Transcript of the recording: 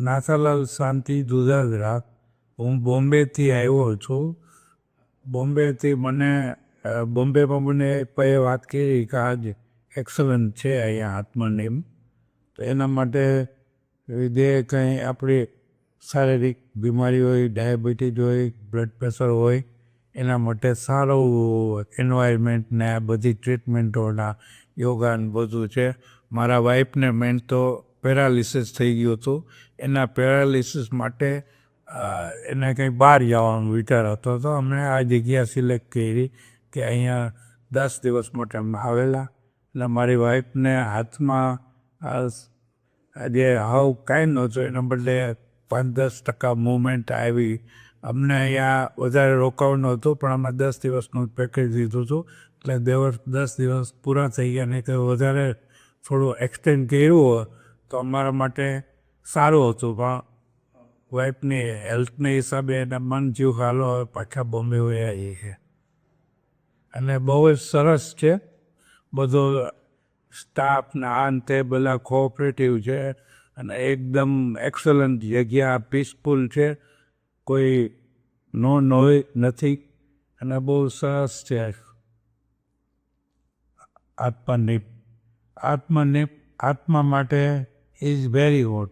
નાથાલાલ શાંતિ દુધાગરા. હું બોમ્બેથી આવ્યો છું. બોમ્બેથી બોમ્બેમાં મને કોઈએ વાત કરી કે આજ એક્સલન્ટ છે અહીંયા આત્મનિમ. તો એના માટે જે કંઈ આપણી શારીરિક બીમારી હોય, ડાયાબિટીસ હોય, બ્લડ પ્રેશર હોય, એના માટે સારું એન્વાયરમેન્ટ ને આ બધી ટ્રીટમેન્ટોના યોગા ને બધું છે. મારા વાઈફને મેન તો પેરાલિસિસ થઈ ગયું હતું. એના પેરાલિસિસ માટે એને કંઈ બહાર જવાનો વિચાર હતો, તો અમે આ જગ્યા સિલેક્ટ કરી કે અહીંયા 10 દિવસ માટે અમે આવેલા. એટલે મારી વાઈફને હાથમાં જે હાવ કાંઈ નહોતું, એના બદલે 5-10% મૂવમેન્ટ આવી. અમને અહીંયા વધારે રોકાવાનું હતું, પણ અમે 10 દિવસનું પેકેજ લીધું હતું. એટલે 10 દિવસ પૂરા થઈ ગયા. નહીં તો વધારે થોડું એક્સટેન્ડ કર્યું હોય તો અમારા માટે સારું હતું. પણ વાઈફની હેલ્થના હિસાબે એના મન જીવ હાલો હવે પાછા બોમ્બે વયા છે. અને બહુ જ સરસ છે બધો સ્ટાફ ને આ ને તે બધા કોઓપરેટિવ છે અને એકદમ એક્સલન્ટ જગ્યા, પીસફુલ છે, કોઈ નોઇઝ નથી અને બહુ સરસ છે. આત્મા માટે ઇઝ વેરી ગુડ.